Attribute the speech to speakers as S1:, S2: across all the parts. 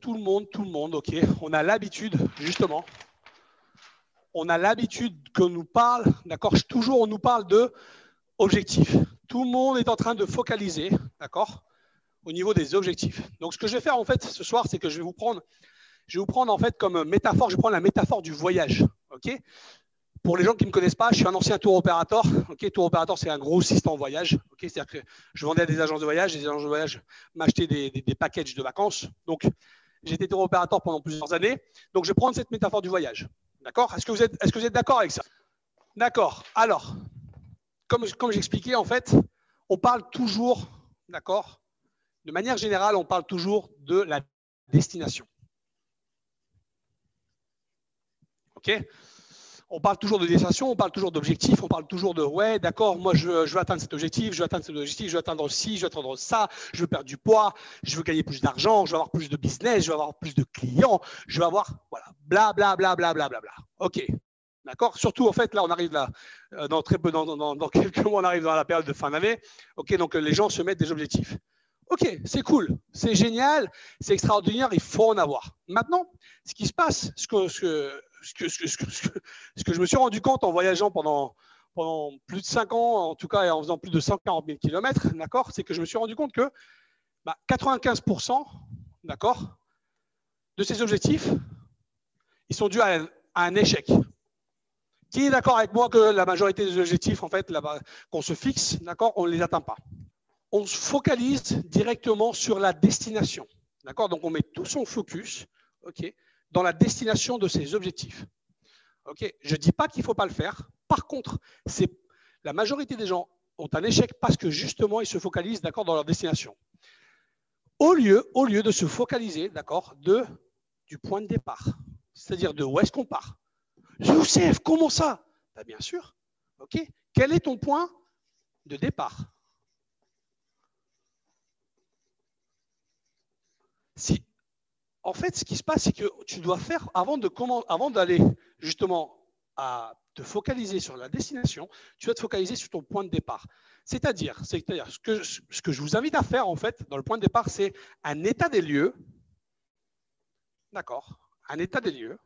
S1: tout le monde, ok, on a l'habitude, justement, on a l'habitude qu'on nous parle, d'accord, toujours on nous parle de objectifs. Tout le monde est en train de focaliser, d'accord, au niveau des objectifs. Donc, ce que je vais faire, en fait, ce soir, c'est que je vais vous prendre en fait comme métaphore, je vais prendre la métaphore du voyage, ok. Pour les gens qui ne me connaissent pas, je suis un ancien tour opérateur. Okay, tour opérateur, c'est un gros système en voyage. Okay, c'est-à-dire que je vendais à des agences de voyage. Et les agences de voyage m'achetaient des packages de vacances. Donc, j'ai été tour opérateur pendant plusieurs années. Donc, je vais prendre cette métaphore du voyage. D'accord ? Est-ce que vous êtes d'accord avec ça ? D'accord. Alors, comme j'expliquais, en fait, on parle toujours, d'accord ? De manière générale, on parle toujours de la destination. OK ? On parle toujours de destination, on parle toujours d'objectifs, on parle toujours de ouais, d'accord, moi je veux atteindre cet objectif, je veux atteindre cet objectif, je veux atteindre ci, je veux atteindre ça, je veux perdre du poids, je veux gagner plus d'argent, je veux avoir plus de business, je veux avoir plus de clients, je veux avoir voilà, bla bla bla bla bla bla bla. Ok, d'accord. Surtout en fait là, on arrive là dans quelques mois, on arrive dans la période de fin d'année. Ok, donc les gens se mettent des objectifs. Ok, c'est cool, c'est génial, c'est extraordinaire, il faut en avoir. Maintenant, ce qui se passe, ce que je me suis rendu compte en voyageant pendant plus de 5 ans, en tout cas et en faisant plus de 140 000 km, d'accord, c'est que je me suis rendu compte que 95% d'accord, de ces objectifs, ils sont dus à un échec. Qui est d'accord avec moi que la majorité des objectifs, en fait, qu'on se fixe, d'accord, on ne les atteint pas. On se focalise directement sur la destination. D'accord ? Donc, on met tout son focus okay, dans la destination de ses objectifs. Okay ? Je ne dis pas qu'il ne faut pas le faire. Par contre, la majorité des gens ont un échec parce que justement, ils se focalisent d'accord, dans leur destination. Au lieu de se focaliser d'accord, du point de départ. C'est-à-dire de où est-ce qu'on part. Youssef, comment ça ? Bien sûr. Okay. Quel est ton point de départ ? En fait, ce qui se passe, c'est que tu dois faire, avant d'aller justement à te focaliser sur la destination, tu dois te focaliser sur ton point de départ. C'est-à-dire ce que je vous invite à faire, en fait, dans le point de départ, c'est un état des lieux, d'accord, un état des lieux,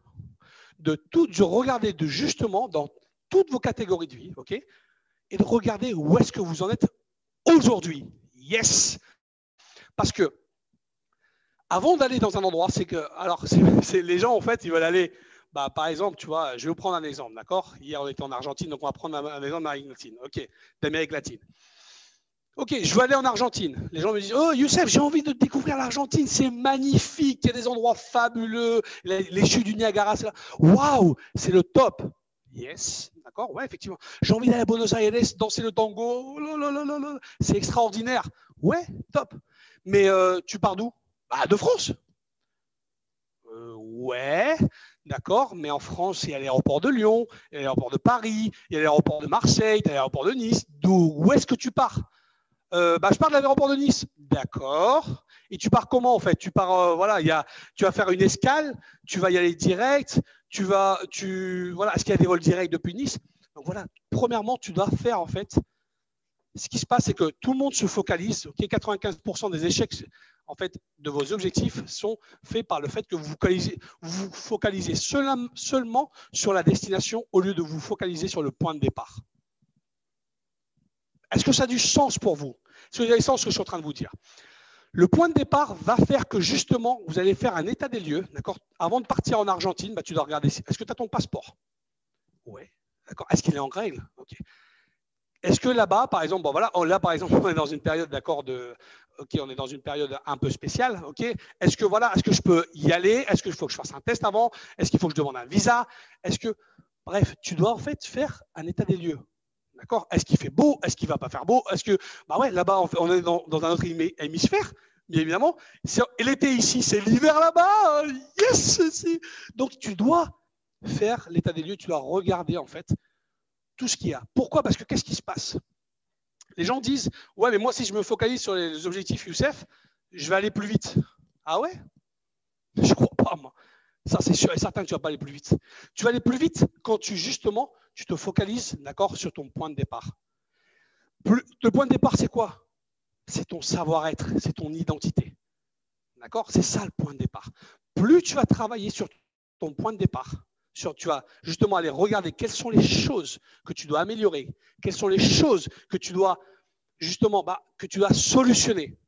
S1: de regarder justement dans toutes vos catégories de vie, ok, et de regarder où est-ce que vous en êtes aujourd'hui. Yes! Parce que avant d'aller dans un endroit, les gens, en fait, ils veulent aller, par exemple, tu vois, je vais vous prendre un exemple, d'accord ? Hier, on était en Argentine, donc on va prendre un exemple d'Amérique latine, ok, d'Amérique latine. Ok, je veux aller en Argentine. Les gens me disent, oh, Youssef, j'ai envie de découvrir l'Argentine, c'est magnifique, il y a des endroits fabuleux, les chutes du Niagara, c'est là. Waouh, c'est le top. Yes, d'accord, ouais, effectivement. J'ai envie d'aller à Buenos Aires, danser le tango, oh, c'est extraordinaire. Ouais, top. Mais tu pars d'où ? De France. Ouais, d'accord, mais en France, il y a l'aéroport de Lyon, il y a l'aéroport de Paris, il y a l'aéroport de Marseille, il y a l'aéroport de Nice. Où est-ce que tu pars ? Je pars de l'aéroport de Nice. D'accord. Et tu pars comment en fait ? Tu pars, tu vas faire une escale, tu vas y aller direct, voilà, est-ce qu'il y a des vols directs depuis Nice ? Donc voilà, premièrement, tu dois faire en fait. Ce qui se passe, c'est que tout le monde se focalise. Okay, 95% des échecs en fait, de vos objectifs sont faits par le fait que vous vous focalisez seulement sur la destination au lieu de vous focaliser sur le point de départ. Est-ce que ça a du sens pour vous ? Est-ce que vous avez sens ce que je suis en train de vous dire ? Le point de départ va faire que justement, vous allez faire un état des lieux. D'accord ? Avant de partir en Argentine, tu dois regarder. Est-ce que tu as ton passeport ? Oui. D'accord. Est-ce qu'il est en règle ? Ok. Est-ce que là-bas, par exemple, là, par exemple, on est dans une période, d'accord, on est dans une période un peu spéciale, ok. Est-ce que je peux y aller ? Est-ce qu'il faut que je fasse un test avant ? Est-ce qu'il faut que je demande un visa ? Bref, tu dois en fait faire un état des lieux, d'accord ? Est-ce qu'il fait beau ? Est-ce qu'il va pas faire beau ? Est-ce que, là-bas, on est dans un autre hémisphère, bien évidemment. Et l'été ici, c'est l'hiver là-bas. Yes. Donc, tu dois faire l'état des lieux. Tu dois regarder en fait tout ce qu'il y a. Pourquoi ? Parce que qu'est-ce qui se passe ? Les gens disent, ouais, mais moi, si je me focalise sur les objectifs Youssef, je vais aller plus vite. Ah ouais ? Je ne crois pas, moi. Ça, c'est sûr et certain que tu ne vas pas aller plus vite. Tu vas aller plus vite quand tu te focalises, d'accord, sur ton point de départ. Le point de départ, c'est quoi ? C'est ton savoir-être, c'est ton identité. D'accord? C'est ça le point de départ. Plus tu vas travailler sur ton point de départ, tu vas justement aller regarder quelles sont les choses que tu dois améliorer, quelles sont les choses que tu dois justement que tu dois solutionner.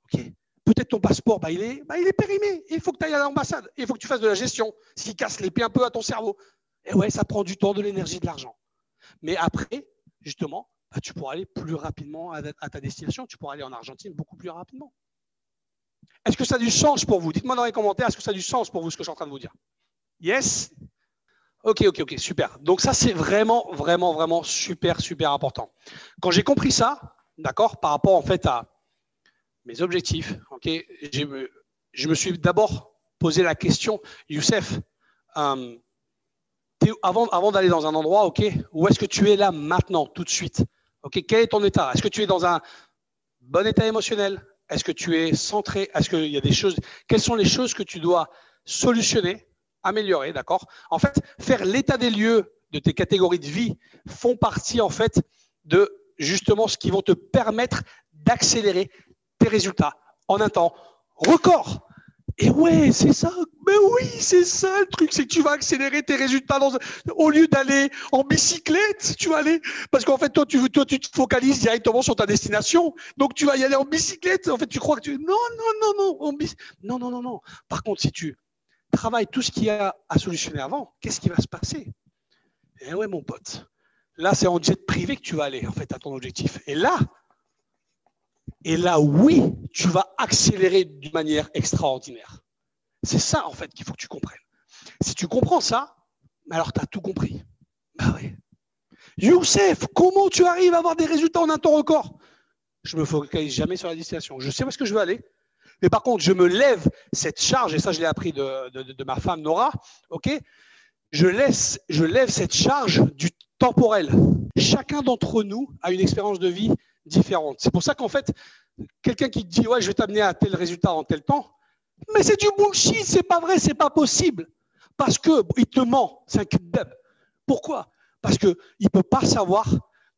S1: Okay? Peut-être ton passeport, il est périmé. Il faut que tu ailles à l'ambassade. Il faut que tu fasses de la gestion, ce qui casse les pieds un peu à ton cerveau. Et ouais, ça prend du temps, de l'énergie, de l'argent. Mais après, justement, tu pourras aller plus rapidement à ta destination. Tu pourras aller en Argentine beaucoup plus rapidement. Est-ce que ça a du sens pour vous? Dites-moi dans les commentaires, est-ce que ça a du sens pour vous, ce que je suis en train de vous dire? Yes? Ok, super. Donc ça, c'est vraiment, vraiment, vraiment super, super important. Quand j'ai compris ça, d'accord, par rapport en fait à mes objectifs, ok, je me suis d'abord posé la question, Youssef, avant d'aller dans un endroit, ok, où est-ce que tu es là maintenant, tout de suite? Ok, quel est ton état? Est-ce que tu es dans un bon état émotionnel? Est-ce que tu es centré? Est-ce qu'il y a des choses? Quelles sont les choses que tu dois solutionner, améliorer, d'accord? En fait, faire l'état des lieux de tes catégories de vie font partie en fait de justement ce qui vont te permettre d'accélérer tes résultats en un temps record. Et ouais, c'est ça. Mais oui, c'est ça le truc, c'est que tu vas accélérer tes résultats au lieu d'aller en bicyclette, tu vas aller parce qu'en fait toi tu te focalises directement sur ta destination. Donc tu vas y aller en bicyclette. En fait, tu crois que non. Par contre, si tu travailles tout ce qu'il y a à solutionner avant, qu'est-ce qui va se passer? Eh ouais, mon pote. Là, c'est en jet privé que tu vas aller en fait à ton objectif. Et là, oui, tu vas accélérer d'une manière extraordinaire. C'est ça, en fait, qu'il faut que tu comprennes. Si tu comprends ça, alors tu as tout compris. Bah oui. Youssef, comment tu arrives à avoir des résultats en un temps record? Je ne me focalise jamais sur la destination. Je sais où est-ce que je veux aller. Mais par contre, je me lève cette charge, et ça, je l'ai appris de ma femme Nora, ok? Je lève cette charge du temporel. Chacun d'entre nous a une expérience de vie différente. C'est pour ça qu'en fait, quelqu'un qui te dit ouais, je vais t'amener à tel résultat en tel temps, mais c'est du bullshit, c'est pas vrai, c'est pas possible. Parce que il te ment, c'est un kebab. Pourquoi? Parce qu'il ne peut pas savoir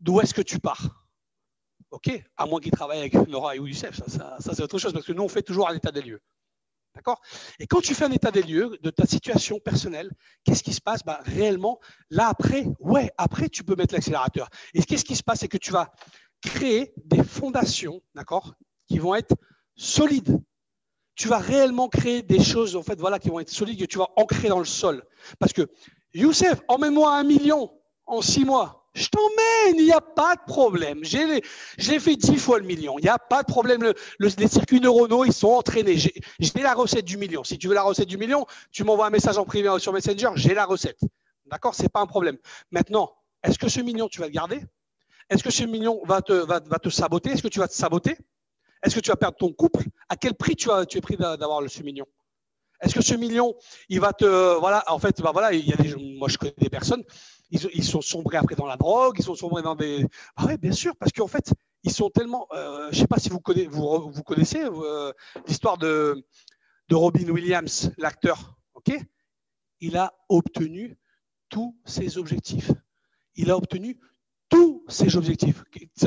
S1: d'où est-ce que tu pars. Ok? À moins qu'il travaille avec Nora et Youssef, ça c'est autre chose, parce que nous on fait toujours un état des lieux. D'accord? Et quand tu fais un état des lieux de ta situation personnelle, qu'est-ce qui se passe? Réellement, là après, tu peux mettre l'accélérateur. Et qu'est-ce qui se passe? C'est que tu vas créer des fondations, d'accord, qui vont être solides. Tu vas réellement créer des choses, en fait, voilà, qui vont être solides, que tu vas ancrer dans le sol. Parce que, Youssef, emmène-moi 1 million en 6 mois. Je t'emmène, il n'y a pas de problème. J'ai fait 10 fois le million. Il n'y a pas de problème. Les circuits neuronaux, ils sont entraînés. J'ai la recette du million. Si tu veux la recette du million, tu m'envoies un message en privé sur Messenger, j'ai la recette. D'accord? Ce n'est pas un problème. Maintenant, est-ce que ce million, tu vas le garder? Est-ce que ce million va te saboter? Est-ce que tu vas te saboter? Est-ce que tu vas perdre ton couple? À quel prix tu es pris d'avoir ce million? Est-ce que ce million, il va te… Voilà, en fait, voilà, il y a moi, je connais des personnes, ils sont sombrés après dans la drogue, ils sont sombrés dans des… Ah oui, bien sûr, parce qu'en fait, ils sont tellement… je ne sais pas si vous connaissez l'histoire de Robin Williams, l'acteur. Ok? Il a obtenu tous ses objectifs. Il a obtenu tous ses objectifs.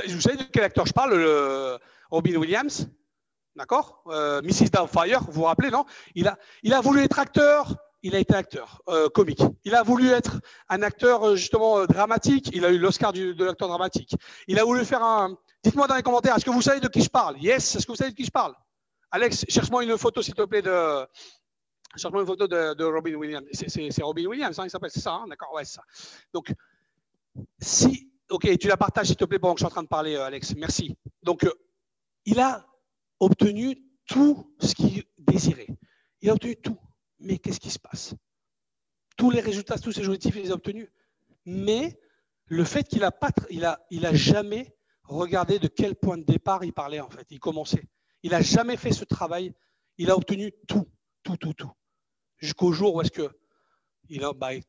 S1: Vous savez de quel acteur je parle, Robin Williams? D'accord, Mrs. Doubtfire, vous vous rappelez, non? Il a voulu être acteur, il a été acteur comique. Il a voulu être un acteur justement dramatique, il a eu l'Oscar de l'acteur dramatique. Il a voulu faire un… Dites-moi dans les commentaires, est-ce que vous savez de qui je parle? Yes, est-ce que vous savez de qui je parle? Alex, cherche-moi une photo s'il te plaît cherche-moi une photo de Robin Williams. C'est Robin Williams, hein, il s'appelle, c'est ça, hein, d'accord, ouais, c'est ça. Donc, ok, tu la partages s'il te plaît pendant que je suis en train de parler, Alex, merci. Donc, il a obtenu tout ce qu'il désirait. Il a obtenu tout. Mais qu'est-ce qui se passe? Tous les résultats, tous ses objectifs, il les a obtenus. Mais le fait qu'il a jamais regardé de quel point de départ il parlait en fait. Il commençait. Il n'a jamais fait ce travail. Il a obtenu tout. Jusqu'au jour où est-ce que,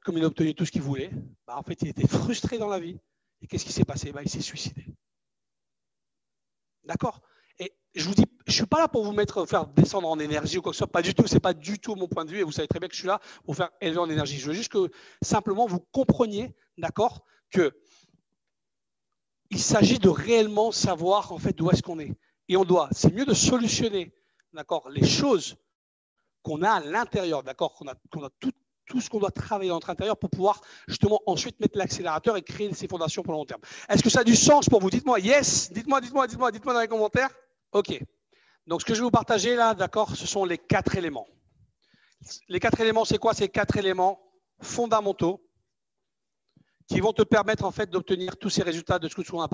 S1: comme il a obtenu tout ce qu'il voulait, en fait, il était frustré dans la vie. Et qu'est-ce qui s'est passé? Il s'est suicidé. D'accord? Et je vous dis, je ne suis pas là pour vous faire descendre en énergie ou quoi que ce soit, pas du tout, ce n'est pas du tout mon point de vue et vous savez très bien que je suis là pour faire élever en énergie. Je veux juste que simplement vous compreniez, d'accord, qu'il s'agit de réellement savoir en fait d'où est-ce qu'on est. Et c'est mieux de solutionner, d'accord, les choses qu'on a à l'intérieur, d'accord, qu'on a tout ce qu'on doit travailler dans notre intérieur pour pouvoir justement ensuite mettre l'accélérateur et créer ces fondations pour le long terme. Est-ce que ça a du sens pour vous? Dites-moi yes, dites-moi dans les commentaires. OK. Donc, ce que je vais vous partager là, d'accord, ce sont les 4 éléments. Les 4 éléments, c'est quoi? C'est 4 éléments fondamentaux qui vont te permettre en fait d'obtenir tous ces résultats de tout ce qu'on a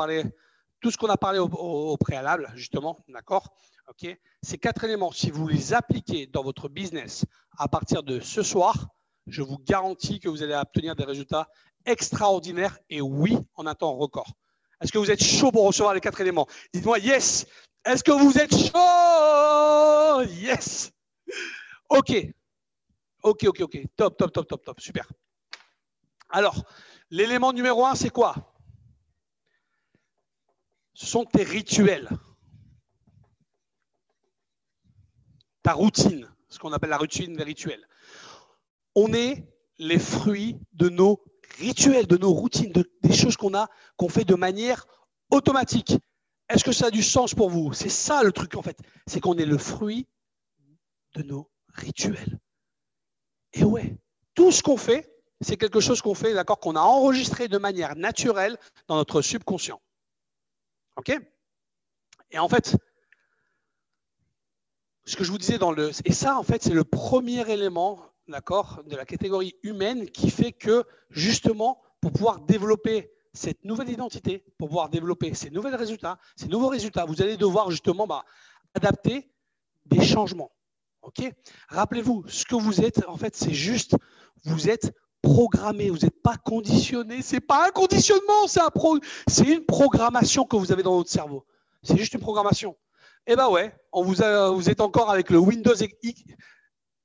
S1: parlé, au préalable, justement, d'accord? OK. Ces 4 éléments, si vous les appliquez dans votre business à partir de ce soir, je vous garantis que vous allez obtenir des résultats extraordinaires et oui, en un temps record. Est-ce que vous êtes chaud pour recevoir les 4 éléments? Dites-moi yes. Est-ce que vous êtes chaud? Yes. OK. Top. Super. Alors, l'élément numéro 1, c'est quoi? Ce sont tes rituels. Ta routine, ce qu'on appelle la routine des rituels. On est les fruits de nos rituels, de nos routines, des choses qu'on fait de manière automatique. Est-ce que ça a du sens pour vous? C'est ça le truc en fait. C'est qu'on est le fruit de nos rituels. Et ouais, tout ce qu'on fait, c'est quelque chose qu'on fait, d'accord, qu'on a enregistré de manière naturelle dans notre subconscient. OK? Et en fait, ce que je vous disais et ça, en fait, c'est le premier élément, d'accord, de la catégorie humaine qui fait que, justement, pour pouvoir développer cette nouvelle identité, pour pouvoir développer ces nouveaux résultats, vous allez devoir justement adapter des changements. OK? Rappelez-vous, ce que vous êtes, en fait, c'est juste, vous êtes programmé, vous n'êtes pas conditionné. Ce n'est pas un conditionnement, c'est une programmation que vous avez dans votre cerveau. C'est juste une programmation. Eh bien ouais, vous êtes encore avec le Windows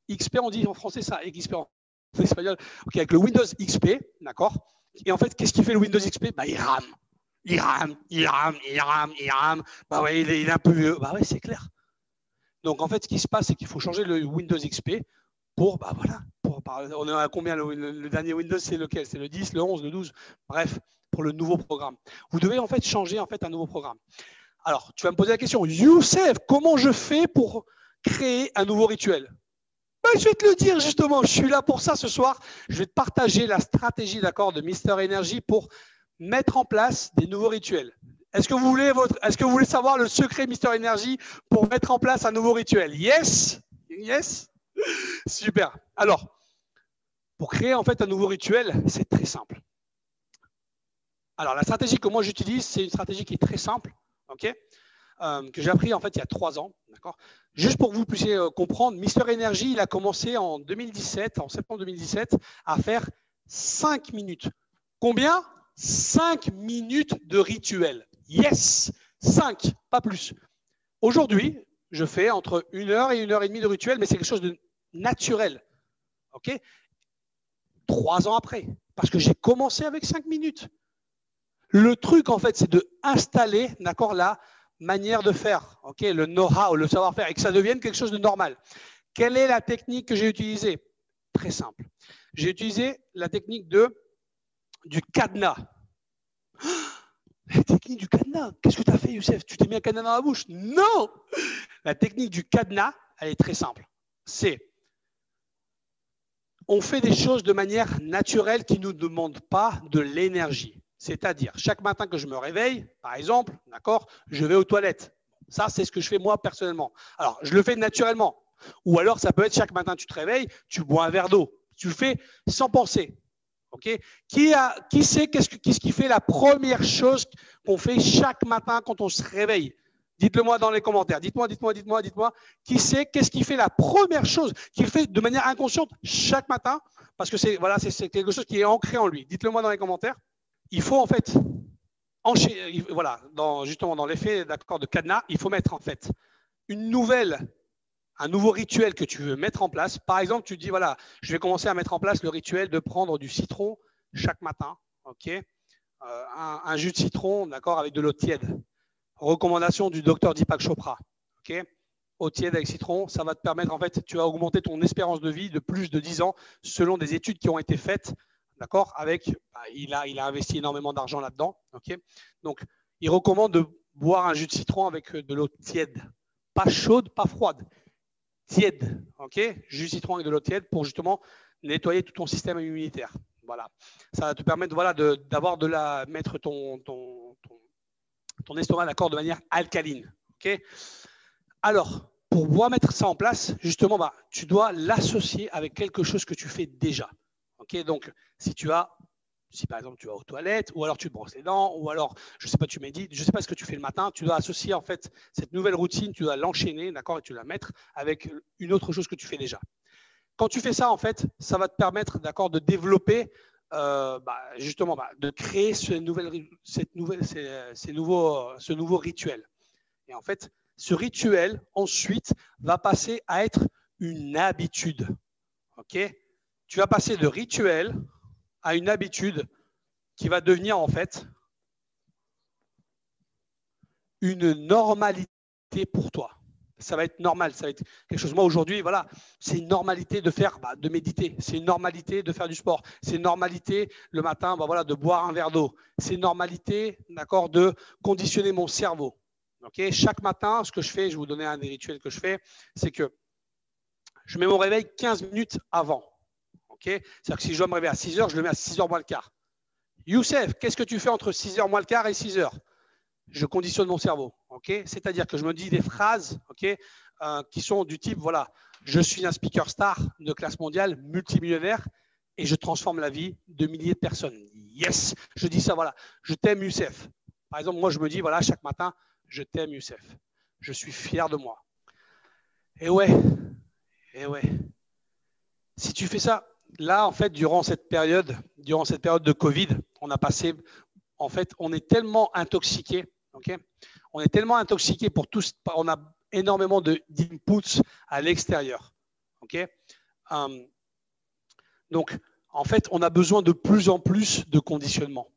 S1: XP, on dit en français ça, XP en espagnol. OK, avec le Windows XP, d'accord? Et en fait, qu'est-ce qui fait le Windows XP? Il rame. Bah ouais, il est un peu vieux. Bah ouais, c'est clair. Donc en fait, ce qui se passe, c'est qu'il faut changer le Windows XP pour, on est à combien le dernier Windows, c'est lequel? C'est le 10, le 11, le 12, bref, pour le nouveau programme. Vous devez en fait changer un nouveau programme. Alors, tu vas me poser la question, Youssef, comment je fais pour créer un nouveau rituel? Je vais te le dire justement, je suis là pour ça ce soir. Je vais te partager la stratégie de Mister Energy pour mettre en place des nouveaux rituels. Est-ce que vous voulez savoir le secret Mister Energy pour mettre en place un nouveau rituel? Yes? Yes? Super. Alors, pour créer en fait un nouveau rituel, c'est très simple. Alors, la stratégie que moi j'utilise, c'est une stratégie qui est très simple, ok, que j'ai appris en fait il y a 3 ans. Juste pour que vous puissiez comprendre, Mister Energy, il a commencé en 2017, en septembre 2017, à faire 5 minutes. Combien? 5 minutes de rituel. Yes! 5, pas plus. Aujourd'hui, je fais entre 1 heure et 1 heure et demie de rituel, mais c'est quelque chose de naturel. OK? 3 ans après, parce que j'ai commencé avec 5 minutes. Le truc, en fait, c'est de installer, d'accord, la manière de faire, ok, le know-how, le savoir-faire, et que ça devienne quelque chose de normal. Quelle est la technique que j'ai utilisée? Très simple. J'ai utilisé la technique du cadenas. La technique du cadenas. Qu'est-ce que tu as fait, Youssef? Tu t'es mis un cadenas dans la bouche? Non! La technique du cadenas, elle est très simple. On fait des choses de manière naturelle qui ne nous demandent pas de l'énergie. C'est-à-dire, chaque matin que je me réveille, par exemple, d'accord, je vais aux toilettes. Ça, c'est ce que je fais moi personnellement. Alors, je le fais naturellement. Ou alors, ça peut être chaque matin, tu te réveilles, tu bois un verre d'eau. Tu le fais sans penser. Okay? Qui sait qu'est-ce qui fait la première chose qu'on fait chaque matin quand on se réveille? Dites-le moi dans les commentaires. Dites-moi. Qui sait qu'est-ce qui fait la première chose qu'il fait de manière inconsciente chaque matin? Parce que c'est quelque chose qui est ancré en lui. Dites-le moi dans les commentaires. Il faut en fait justement dans l'effet de cadenas, il faut mettre en fait un nouveau rituel que tu veux mettre en place. Par exemple, tu dis voilà, je vais commencer à mettre en place le rituel de prendre du citron chaque matin, ok, un jus de citron, d'accord, avec de l'eau tiède. Recommandation du docteur Deepak Chopra, ok, eau tiède avec citron, ça va te permettre en fait, tu vas augmenter ton espérance de vie de plus de 10 ans selon des études qui ont été faites. D'accord, il a investi énormément d'argent là-dedans. Okay, donc, il recommande de boire un jus de citron avec de l'eau tiède. Pas chaude, pas froide. tiède, ok, jus citron avec de l'eau tiède pour justement nettoyer tout ton système immunitaire. Voilà, ça va te permettre voilà, mettre ton estomac d'accord de manière alcaline. Ok. Alors, pour pouvoir mettre ça en place, justement, tu dois l'associer avec quelque chose que tu fais déjà. Ok. Donc, si par exemple tu vas aux toilettes, ou alors tu te brosses les dents, ou alors, je ne sais pas, tu médites, je ne sais pas ce que tu fais le matin, tu dois associer en fait cette nouvelle routine, tu dois l'enchaîner, d'accord, et tu dois la mettre avec une autre chose que tu fais déjà. Quand tu fais ça, en fait, ça va te permettre, d'accord, de développer, justement, de créer ce nouveau rituel. Et en fait, ce rituel, ensuite, va passer à être une habitude. Ok. Tu vas passer de rituel à une habitude qui va devenir, en fait, une normalité pour toi. Ça va être normal, ça va être quelque chose. Moi, aujourd'hui, voilà, c'est une normalité de méditer. C'est une normalité de faire du sport. C'est une normalité le matin, de boire un verre d'eau. C'est une normalité, d'accord, de conditionner mon cerveau. Okay. Chaque matin, ce que je fais, je vais vous donner un des rituels que je fais, c'est que je mets mon réveil 15 minutes avant. Okay. C'est-à-dire que si je dois me réveiller à 6 heures, je le mets à 6 heures moins le quart. Youssef, qu'est-ce que tu fais entre 6 heures moins le quart et 6 heures? Je conditionne mon cerveau. Okay. C'est-à-dire que je me dis des phrases qui sont du type, voilà, je suis un speaker star de classe mondiale, multimillionnaire, et je transforme la vie de milliers de personnes. Yes, je dis ça, voilà, je t'aime Youssef. Par exemple, moi, je me dis, voilà, chaque matin, je t'aime Youssef. Je suis fier de moi. Et ouais. Si tu fais ça, là, en fait, durant cette période de Covid, on a passé, en fait, on est tellement intoxiqué, ok. On est tellement intoxiqué pour tous, on a énormément d'inputs à l'extérieur, ok. Donc, en fait, on a besoin de plus en plus de conditionnement.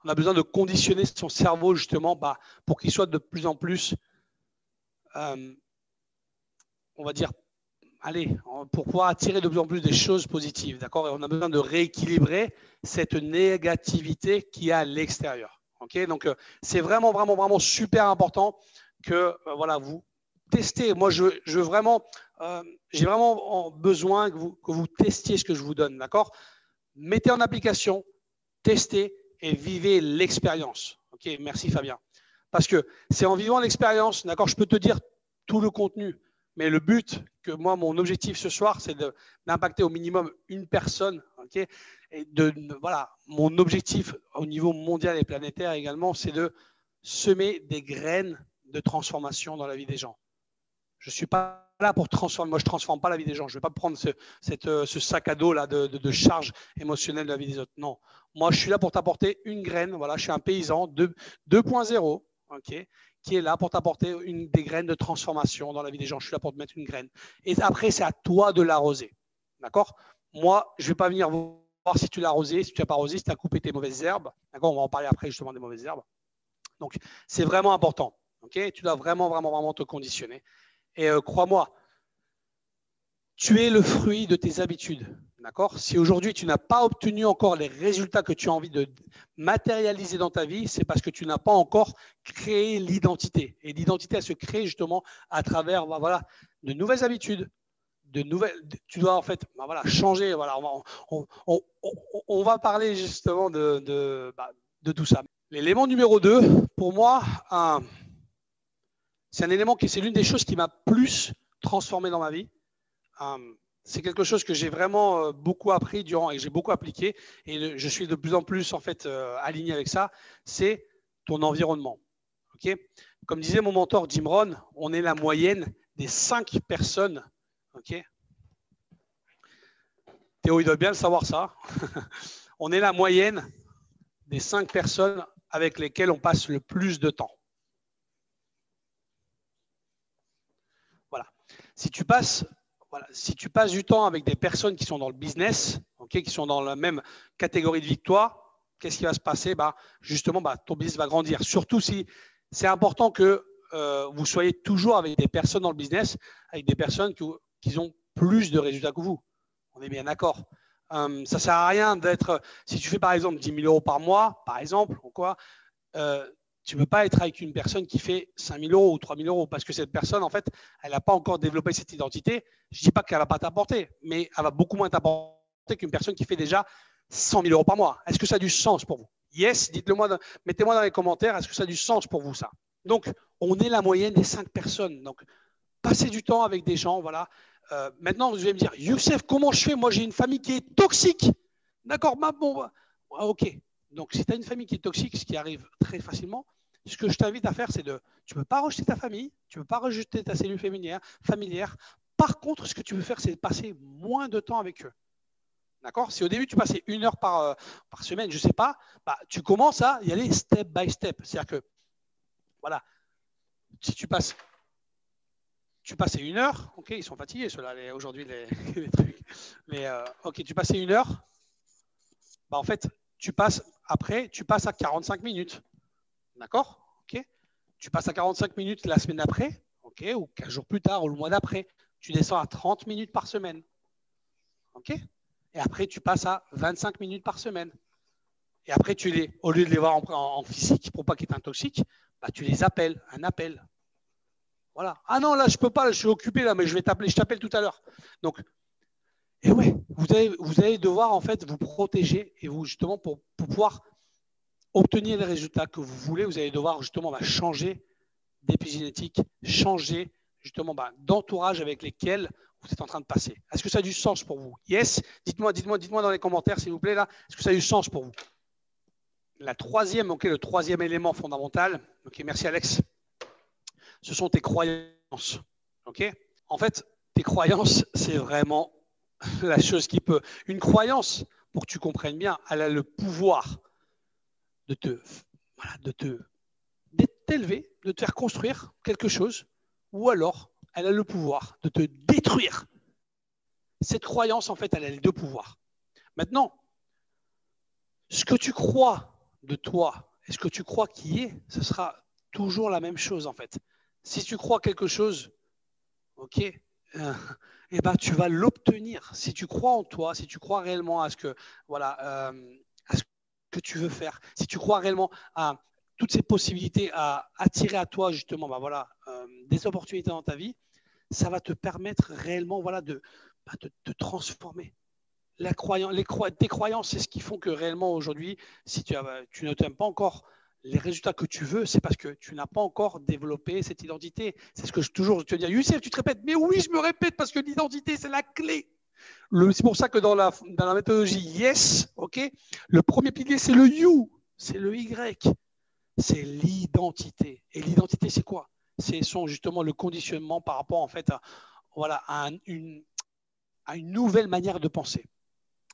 S1: On a besoin de conditionner son cerveau justement pour qu'il soit de plus en plus, on va dire, pour pouvoir attirer de plus en plus des choses positives, d'accord. Et on a besoin de rééquilibrer cette négativité qui est à l'extérieur. Ok. Donc, c'est vraiment, vraiment, vraiment super important que vous testez. Moi, je veux vraiment, j'ai vraiment besoin que vous testiez ce que je vous donne, d'accord. Mettez en application, testez et vivez l'expérience. Ok. Merci Fabien. Parce que c'est en vivant l'expérience, d'accord, je peux te dire tout le contenu. Mais le but que moi, mon objectif ce soir, c'est d'impacter au minimum une personne. Okay. Et mon objectif au niveau mondial et planétaire également, c'est de semer des graines de transformation dans la vie des gens. Je ne suis pas là pour transformer. Moi, je ne transforme pas la vie des gens. Je ne vais pas prendre ce sac à dos là de charge émotionnelle de la vie des autres. Non. Moi, je suis là pour t'apporter une graine. Voilà, je suis un paysan 2.0. Okay, qui est là pour t'apporter des graines de transformation dans la vie des gens. Je suis là pour te mettre une graine. Et après, c'est à toi de l'arroser. D'accord. Moi, je ne vais pas venir voir si tu l'as arrosé, si tu n'as pas arrosé, si tu as coupé tes mauvaises herbes. D'accord. On va en parler après justement des mauvaises herbes. Donc, c'est vraiment important. Okay. Tu dois vraiment, vraiment, vraiment te conditionner. Et crois-moi, tu es le fruit de tes habitudes. D'accord. Si aujourd'hui, tu n'as pas obtenu encore les résultats que tu as envie de matérialiser dans ta vie, c'est parce que tu n'as pas encore créé l'identité. Et l'identité, elle se crée justement à travers de nouvelles habitudes. Tu dois en fait changer. Voilà, on va parler justement de tout ça. L'élément numéro 2, pour moi, c'est un élément c'est l'une des choses qui m'a plus transformé dans ma vie. C'est quelque chose que j'ai vraiment beaucoup appris et que j'ai beaucoup appliqué, et je suis de plus en plus en fait aligné avec ça. C'est ton environnement. Okay. Comme disait mon mentor Jim Rohn, on est la moyenne des 5 personnes. Okay. Théo, il doit bien le savoir ça. On est la moyenne des 5 personnes avec lesquelles on passe le plus de temps. Voilà. Si tu passes du temps avec des personnes qui sont dans le business, okay, qui sont dans la même catégorie de victoire, qu'est-ce qui va se passer? Justement, ton business va grandir. Surtout si c'est important que vous soyez toujours avec des personnes dans le business, avec des personnes qui ont plus de résultats que vous. On est bien d'accord. Ça ne sert à rien d'être… Si tu fais par exemple 10 000 € par mois, par exemple, ou quoi, Tu ne peux pas être avec une personne qui fait 5 000 € ou 3 000 € parce que cette personne, en fait, elle n'a pas encore développé cette identité. Je ne dis pas qu'elle ne va pas t'apporter, mais elle va beaucoup moins t'apporter qu'une personne qui fait déjà 100 000 € par mois. Est-ce que ça a du sens pour vous? Yes, dites-le moi, mettez-moi dans les commentaires, est-ce que ça a du sens pour vous ça? Donc, on est la moyenne des 5 personnes. Donc, passez du temps avec des gens, voilà. Maintenant, vous allez me dire, Youssef, comment je fais? Moi, j'ai une famille qui est toxique. D'accord, bon, ok. Donc, si tu as une famille qui est toxique, ce qui arrive très facilement, ce que je t'invite à faire, c'est tu ne peux pas rejeter ta famille, tu ne peux pas rejeter ta cellule familière. Par contre, ce que tu veux faire, c'est passer moins de temps avec eux. D'accord? Si au début, tu passais 1 heure par semaine, je ne sais pas, bah, tu commences à y aller step by step. C'est-à-dire que, voilà, si tu passais 1 heure, ok, ils sont fatigués, ceux-là, aujourd'hui, les trucs. Mais, ok, tu passais 1 heure, bah, en fait, tu passes à 45 minutes. D'accord? Ok. Tu passes à 45 minutes la semaine d'après, ok, ou 15 jours plus tard, ou le mois d'après. Tu descends à 30 minutes par semaine. Ok? Et après, tu passes à 25 minutes par semaine. Et après, au lieu de les voir en physique pour pas qu'ils soient toxiques, bah, tu les appelles, un appel. Voilà. Ah non, là, je peux pas, là, je suis occupé, là, mais je t'appelle tout à l'heure. Donc, et ouais, vous allez devoir en fait vous protéger et vous justement pour pouvoir obtenir les résultats que vous voulez, vous allez devoir justement changer d'épigénétique, changer justement d'entourage avec lesquels vous êtes en train de passer. Est-ce que ça a du sens pour vous? Yes. Dites-moi dans les commentaires, s'il vous plaît, là. Est-ce que ça a du sens pour vous? Le troisième élément fondamental, ok, merci Alex, ce sont tes croyances. Ok? En fait, tes croyances, c'est vraiment la chose qui peut. Une croyance, pour que tu comprennes bien, elle a le pouvoir de t'élever, de te faire construire quelque chose, ou alors elle a le pouvoir de te détruire. Cette croyance, en fait, elle a les deux pouvoirs. Maintenant, ce que tu crois de toi et ce que tu crois qui est, ce sera toujours la même chose, en fait. Si tu crois quelque chose, ok, eh ben, tu vas l'obtenir. Si tu crois en toi, si tu crois réellement à ce que, à ce que tu veux faire, si tu crois réellement à toutes ces possibilités à attirer à toi justement des opportunités dans ta vie, ça va te permettre réellement de te transformer. Tes croyances, c'est ce qui font que réellement aujourd'hui, si tu ne t'aimes pas encore les résultats que tu veux, c'est parce que tu n'as pas encore développé cette identité. C'est ce que toujours te dis, Youssef, tu te répètes, mais oui, je me répète parce que l'identité, c'est la clé. C'est pour ça que dans la méthodologie Yes, ok, le premier pilier, c'est le You, c'est le Y, c'est l'identité. Et l'identité, c'est quoi? C'est justement le conditionnement par rapport en fait à une nouvelle manière de penser.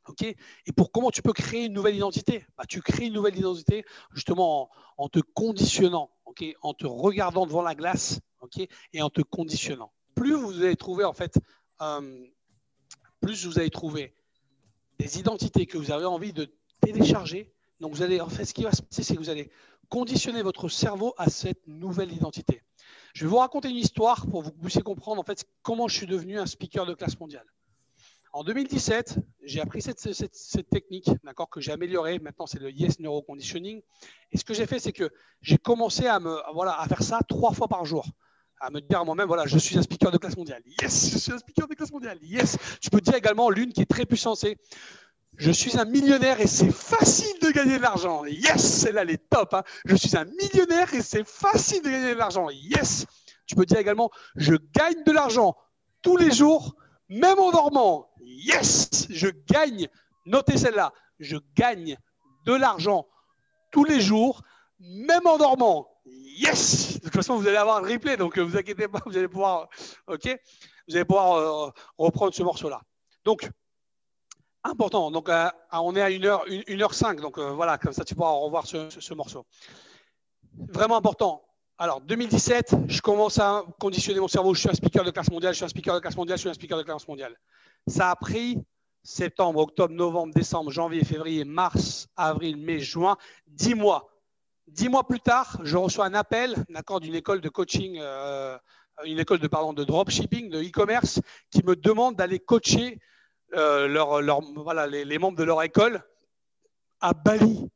S1: Okay, et comment tu peux créer une nouvelle identité? Tu crées une nouvelle identité justement en te conditionnant, okay, en te regardant devant la glace, okay, et en te conditionnant. Plus vous allez trouver en fait, plus vous allez trouver des identités que vous avez envie de télécharger. Donc vous allez, en fait, ce qui va se passer, c'est que vous allez conditionner votre cerveau à cette nouvelle identité. Je vais vous raconter une histoire pour que vous puissiez comprendre en fait comment je suis devenu un speaker de classe mondiale. En 2017, j'ai appris cette technique, d'accord, que j'ai améliorée. Maintenant, c'est le Yes Neuroconditioning. Et ce que j'ai fait, c'est que j'ai commencé à faire ça 3 fois par jour. À me dire à moi-même, voilà, je suis un speaker de classe mondiale. Yes, je suis un speaker de classe mondiale. Yes. Tu peux dire également l'une qui est très puissante, c'est je suis un millionnaire et c'est facile de gagner de l'argent. Yes, celle-là, elle est top. Hein. Je suis un millionnaire et c'est facile de gagner de l'argent. Yes. Tu peux dire également, je gagne de l'argent tous les jours, même en dormant. Yes, je gagne. Notez celle-là. Je gagne de l'argent tous les jours, même en dormant. Yes. De toute façon, vous allez avoir un replay, donc ne vous inquiétez pas, vous allez pouvoir, ok, vous allez pouvoir reprendre ce morceau-là. Donc, important. Donc, on est à 1h05. Donc, voilà, comme ça, tu pourras revoir ce morceau. Vraiment important. Alors, 2017, je commence à conditionner mon cerveau. Je suis un speaker de classe mondiale, je suis un speaker de classe mondiale, je suis un speaker de classe mondiale. Ça a pris septembre, octobre, novembre, décembre, janvier, février, mars, avril, mai, juin, 10 mois. 10 mois plus tard, je reçois un appel d'une école de coaching, une école de dropshipping, de e-commerce, qui me demande d'aller coacher les membres de leur école à Bali.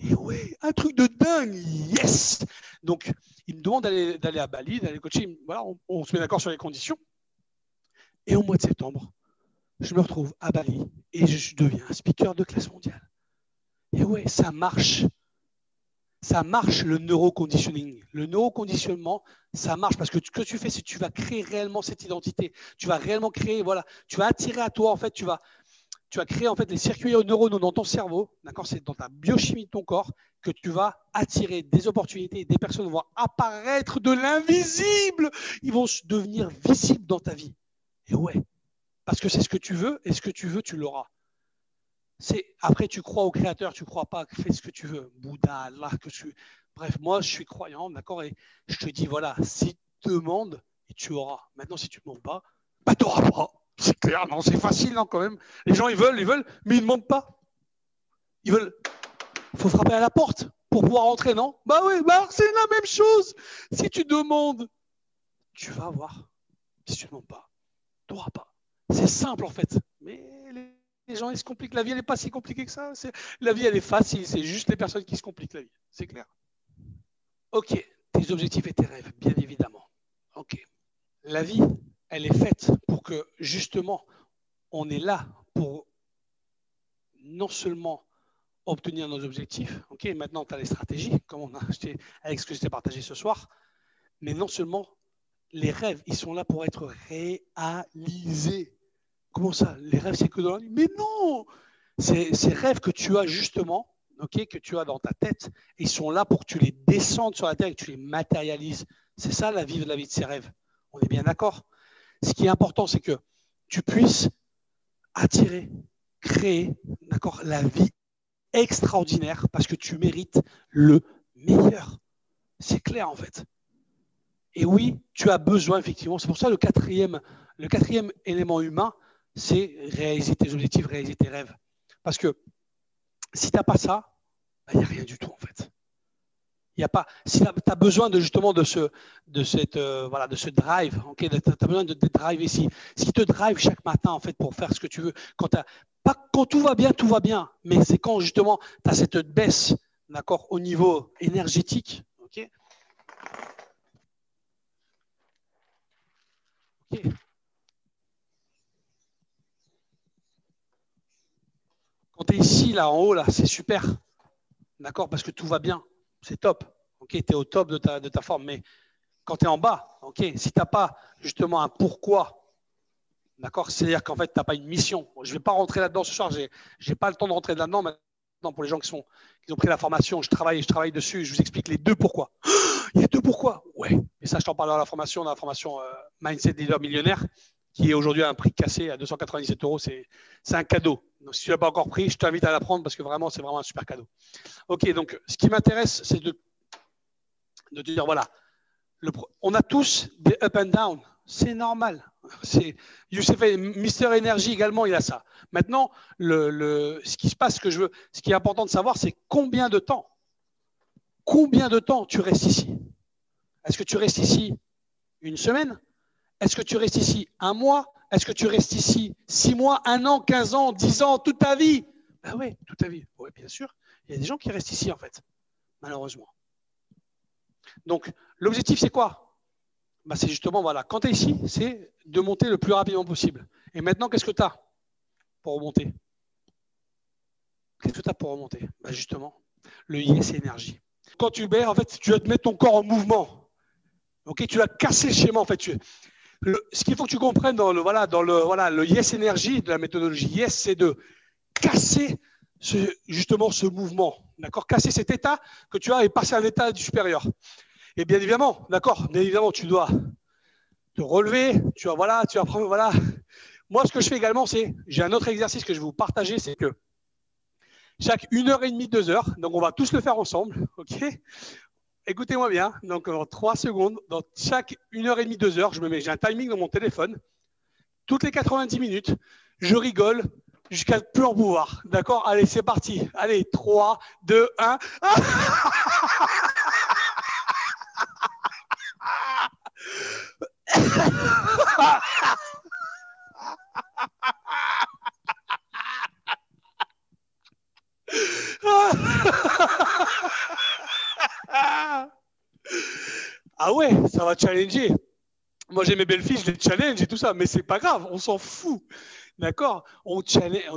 S1: Et ouais, un truc de dingue, yes. Donc, il me demande d'aller à Bali, d'aller coacher. Voilà, on se met d'accord sur les conditions. Et au mois de septembre, je me retrouve à Bali et je deviens un speaker de classe mondiale. Et ouais, ça marche. Ça marche le neuroconditioning. Le neuroconditionnement, ça marche parce que ce que tu fais, c'est que tu vas créer réellement cette identité. Tu vas réellement créer, voilà, tu vas attirer à toi, en fait, tu vas créer en fait les circuits neuronaux dans ton cerveau, d'accord, c'est dans ta biochimie de ton corps que tu vas attirer des opportunités, des personnes vont apparaître de l'invisible, ils vont devenir visibles dans ta vie. Et ouais, parce que c'est ce que tu veux et ce que tu veux, tu l'auras. Après, tu crois au créateur, tu ne crois pas, fais ce que tu veux. Bouddha, Allah, bref, moi, je suis croyant, d'accord, et je te dis, voilà, si tu demandes, et tu auras. Maintenant, si tu ne demandes pas, bah, tu n'auras pas. C'est clair, non, c'est facile, non, quand même. Les gens, ils veulent, mais ils ne demandent pas. Ils veulent. Il faut frapper à la porte pour pouvoir entrer, non? Bah oui, bah c'est la même chose. Si tu demandes, tu vas avoir. Si tu ne demandes pas, tu n'auras pas. C'est simple, en fait. Mais les gens, ils se compliquent. La vie, elle n'est pas si compliquée que ça. La vie, elle est facile. C'est juste les personnes qui se compliquent la vie. C'est clair. Ok, tes objectifs et tes rêves, bien évidemment. Ok. La vie, elle est faite pour que, justement, on est là pour non seulement obtenir nos objectifs, ok, maintenant tu as les stratégies, comme on a acheté avec ce que je t'ai partagé ce soir, mais non seulement les rêves, ils sont là pour être réalisés. Comment ça? Les rêves, c'est que dans la nuit? Mais non! Ces rêves que tu as justement, ok, que tu as dans ta tête, ils sont là pour que tu les descendes sur la terre et que tu les matérialises. C'est ça la vie de ces rêves. On est bien d'accord? Ce qui est important, c'est que tu puisses attirer, créer, d'accord, la vie extraordinaire parce que tu mérites le meilleur. C'est clair en fait. Et oui, tu as besoin effectivement, c'est pour ça le quatrième élément humain, c'est réaliser tes objectifs, réaliser tes rêves. Parce que si tu n'as pas ça, il n'y a rien du tout en fait. Il y a pas, si tu as besoin de justement de ce drive, okay, tu as besoin de te driver. Si te drive chaque matin en fait pour faire ce que tu veux, quand tout va bien, mais c'est quand justement tu as cette baisse, d'accord, au niveau énergétique, ok. Quand tu es ici, là, en haut, là, c'est super, d'accord, parce que tout va bien, c'est top, ok, tu es au top de ta forme, mais quand tu es en bas, ok, si tu n'as pas justement un pourquoi, d'accord, c'est-à-dire qu'en fait, tu n'as pas une mission. Je ne vais pas rentrer là-dedans ce soir, je n'ai pas le temps de rentrer là-dedans maintenant pour les gens qui ont pris la formation, je travaille dessus, je vous explique les deux pourquoi. Il y a deux pourquoi, ouais, et ça, je t'en parle dans la formation Mindset Leader Millionnaire, qui est aujourd'hui à un prix cassé à 297 €, c'est un cadeau. Donc, si tu ne l'as pas encore pris, je t'invite à l'apprendre parce que vraiment, c'est vraiment un super cadeau. Ok, donc ce qui m'intéresse, c'est de te dire, voilà, on a tous des up and down, c'est normal. Youssef, Mister Energy également, il a ça. Maintenant, ce qui se passe, ce qui est important de savoir, c'est combien de temps tu restes ici. Est-ce que tu restes ici une semaine? Est-ce que tu restes ici un mois? Est-ce que tu restes ici 6 mois, 1 an, 15 ans, 10 ans, toute ta vie? Ben oui, toute ta vie. Oui, bien sûr. Il y a des gens qui restent ici, en fait, malheureusement. Donc, l'objectif, c'est quoi? Ben, c'est justement, voilà, quand tu es ici, c'est de monter le plus rapidement possible. Et maintenant, qu'est-ce que tu as pour remonter? Qu'est-ce que tu as pour remonter? Ben, justement, le yes énergie. Quand tu mets, en fait, tu vas te mettre ton corps en mouvement. Okay, tu vas casser le schéma, en fait. Ce qu'il faut que tu comprennes dans le yes énergie de la méthodologie yes, c'est de casser justement ce mouvement, d'accord, casser cet état que tu as et passer à un état du supérieur. Et bien évidemment, d'accord, bien évidemment, tu dois te relever, tu vas prendre, voilà. Moi, ce que je fais également, j'ai un autre exercice que je vais vous partager, c'est que chaque 1h30, 2 heures, donc on va tous le faire ensemble, ok. Écoutez-moi bien, donc en 3 secondes, dans chaque 1h30, 2 heures, j'ai un timing dans mon téléphone. Toutes les 90 minutes, je rigole jusqu'à ne plus en pouvoir. D'accord? Allez, c'est parti. Allez, 3, 2, 1. Ah ouais, ça va challenger. Moi, j'ai mes belles-filles, je les challenge et tout ça, mais c'est pas grave, on s'en fout. D'accord? On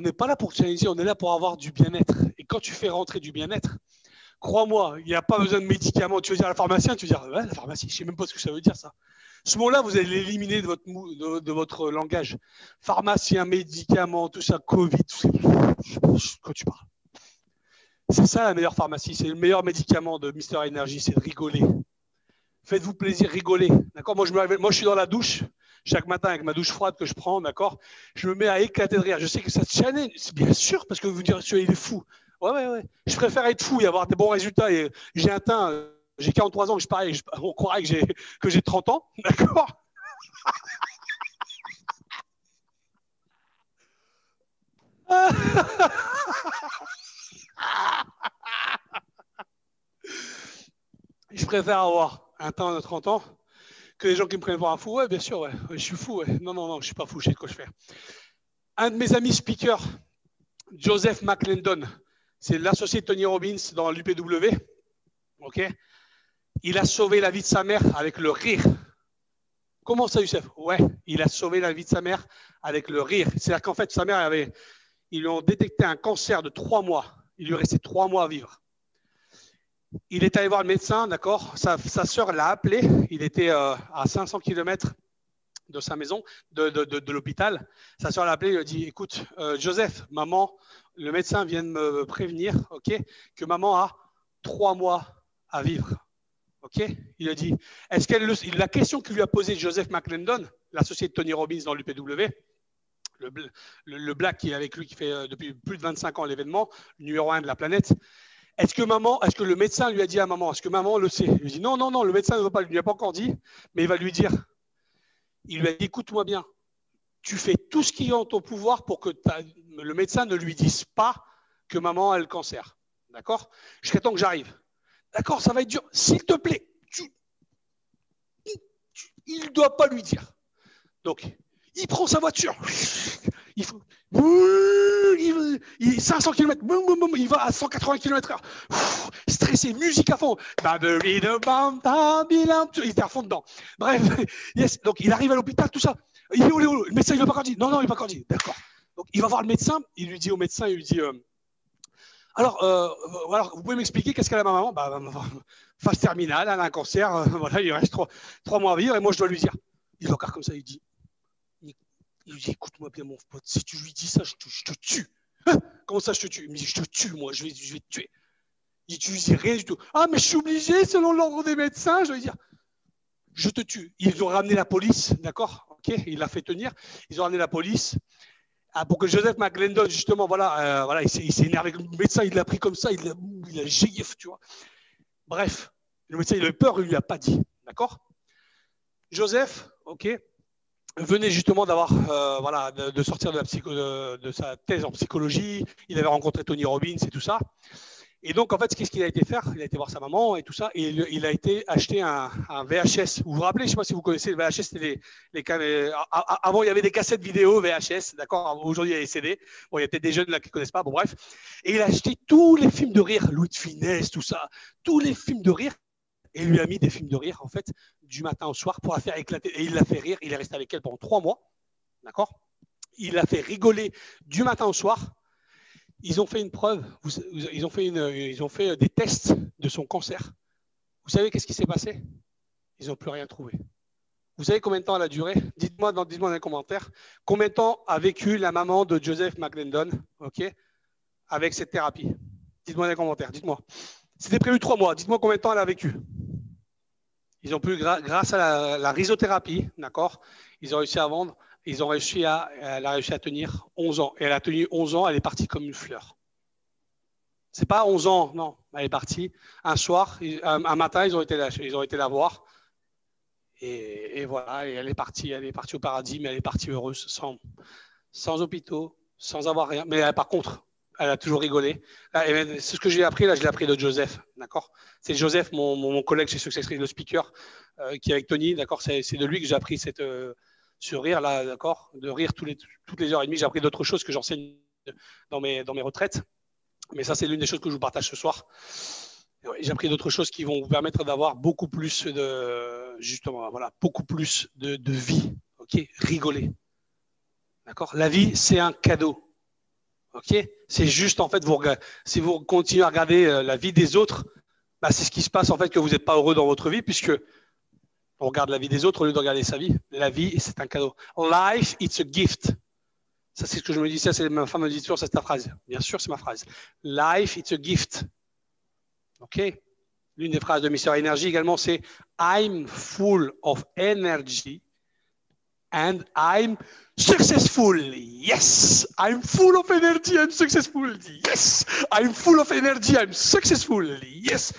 S1: n'est pas là pour challenger, on est là pour avoir du bien-être. Et quand tu fais rentrer du bien-être, crois-moi, il n'y a pas besoin de médicaments. Tu veux dire à la pharmacienne, tu veux dire, ouais, la pharmacie, je ne sais même pas ce que ça veut dire ça. Ce mot-là, vous allez l'éliminer de votre langage. Pharmacien, médicaments, tout ça, Covid, tout ça. Quand tu parles. C'est ça la meilleure pharmacie, c'est le meilleur médicament de Mister Energy, c'est de rigoler. Faites-vous plaisir, rigolez. D'accord, moi, je suis dans la douche, chaque matin avec ma douche froide que je prends, d'accord. Je me mets à éclater de rire. Je sais que ça te challenge, c'est bien sûr, parce que vous me direz, il est fou. Ouais. Je préfère être fou et avoir des bons résultats. Et j'ai un teint, j'ai 43 ans, on croirait que j'ai 30 ans, d'accord. Je préfère avoir un teint de 30 ans que les gens qui me prennent pour un fou. Ouais, bien sûr, ouais. Je suis fou. Ouais. Non, je suis pas fou, je sais de quoi je fais. Un de mes amis speakers, Joseph McClendon, c'est l'associé de Tony Robbins dans l'UPW. Ok, il a sauvé la vie de sa mère avec le rire. Comment ça, Youssef? Ouais, il a sauvé la vie de sa mère avec le rire. C'est-à-dire qu'en fait, sa mère ils lui ont détecté un cancer de 3 mois. Il lui restait 3 mois à vivre. Il est allé voir le médecin, d'accord. Sa sœur l'a appelé. Il était à 500 km de sa maison, de l'hôpital. Sa sœur l'a appelé, il lui a dit, écoute, Joseph, maman, le médecin vient de me prévenir, ok, que maman a 3 mois à vivre. Ok, il a dit, la question que lui a posée Joseph McClendon, l'associé de Tony Robbins dans l'UPW, le black qui est avec lui, qui fait depuis plus de 25 ans l'événement, numéro 1 de la planète, est-ce que le médecin lui a dit à maman, est-ce que maman le sait? Il lui dit non, le médecin ne veut pas, lui a pas encore dit, mais il va lui dire, il lui a dit, écoute-moi bien, tu fais tout ce qui est en ton pouvoir pour que le médecin ne lui dise pas que maman a le cancer. D'accord? Jusqu'à temps que j'arrive. D'accord, ça va être dur. S'il te plaît, il ne doit pas lui dire. Donc, il prend sa voiture. Il faut, 500 km, il va à 180 km/h. Stressé, musique à fond. Il était à fond dedans. Bref, yes. Donc il arrive à l'hôpital, tout ça. Il est où, le médecin, il ne l'a pas encore dit. Non, il n'est pas encore dit. D'accord. Donc il va voir le médecin. Il lui dit au médecin, alors, vous pouvez m'expliquer qu'est-ce qu'elle a ma maman? Phase terminale, elle a un cancer. Voilà, il reste 3 mois à vivre et moi je dois lui dire. Il est encore comme ça, il dit, écoute-moi bien mon pote, si tu lui dis ça, je te tue. Hein? Comment ça je te tue? Il me dit, je te tue, moi, je vais te tuer. Il dit, tu lui dis rien du tout. Ah, mais je suis obligé, selon l'ordre des médecins, je vais dire, je te tue. Ils ont ramené la police, d'accord? Ok, il l'a fait tenir. Ils ont ramené la police. Pour que Joseph McClendon, justement, voilà, il s'est énervé. Le médecin, il l'a pris comme ça, il a GIF, tu vois. Bref, le médecin, il a eu peur, il ne lui a pas dit, d'accord? Joseph, ok, venait justement de sortir de sa thèse en psychologie. Il avait rencontré Tony Robbins et tout ça. Et donc, en fait, qu'est-ce qu'il a été faire? Il a été voir sa maman et tout ça, et il a été acheter un VHS. Vous vous rappelez, je ne sais pas si vous connaissez, le VHS, c'était avant, il y avait des cassettes vidéo VHS, d'accord? Aujourd'hui, il y a les CD. Bon, il y a peut-être des jeunes là qui ne connaissent pas, bon, bref. Et il a acheté tous les films de rire, Louis de Funès, tout ça, tous les films de rire, et il lui a mis des films de rire, en fait, du matin au soir pour la faire éclater. Et il l'a fait rire, il est resté avec elle pendant 3 mois, d'accord? Il l'a fait rigoler du matin au soir. Ils ont fait une preuve, ils ont fait des tests de son cancer. Vous savez qu'est-ce qui s'est passé? Ils n'ont plus rien trouvé. Vous savez combien de temps elle a duré? Dites-moi dans les commentaires. Combien de temps a vécu la maman de Joseph McClendon, ok, avec cette thérapie? Dites-moi dans les commentaires, dites-moi. C'était prévu 3 mois. Dites-moi combien de temps elle a vécu. Ils ont pu, grâce à la rhizothérapie, d'accord, ils ont réussi à vendre. Elle a réussi à tenir 11 ans. Et elle a tenu 11 ans, elle est partie comme une fleur. C'est pas 11 ans, non. Elle est partie. Un soir, un matin, ils ont été la voir. Et voilà, et elle est partie au paradis, mais elle est partie heureuse, sans hôpitaux, sans avoir rien. Mais par contre, elle a toujours rigolé. C'est ce que j'ai appris, là, je l'ai appris de Joseph, d'accord? C'est Joseph, mon collègue chez Success Stories, le speaker, qui est avec Tony, d'accord? C'est de lui que j'ai appris ce rire là, d'accord, de rire toutes les heures et demie. J'ai appris d'autres choses que j'enseigne dans mes retraites, mais ça c'est l'une des choses que je vous partage ce soir. J'ai appris d'autres choses qui vont vous permettre d'avoir beaucoup plus justement, voilà, beaucoup plus de vie. Ok, rigoler. D'accord. La vie, c'est un cadeau. Ok. C'est juste en fait, si vous continuez à regarder la vie des autres, bah, c'est ce qui se passe en fait que vous n'êtes pas heureux dans votre vie puisque on regarde la vie des autres au lieu de regarder sa vie. La vie, c'est un cadeau. Life, it's a gift. Ça, c'est ce que je me dis. Ça, c'est ma femme me dit toujours, ça, c'est ta phrase. Bien sûr, c'est ma phrase. Life, it's a gift. OK? L'une des phrases de Mr. Energy également, c'est I'm full of energy and I'm successful. Yes! I'm full of energy, I'm successful. Yes! I'm full of energy, I'm successful. Yes!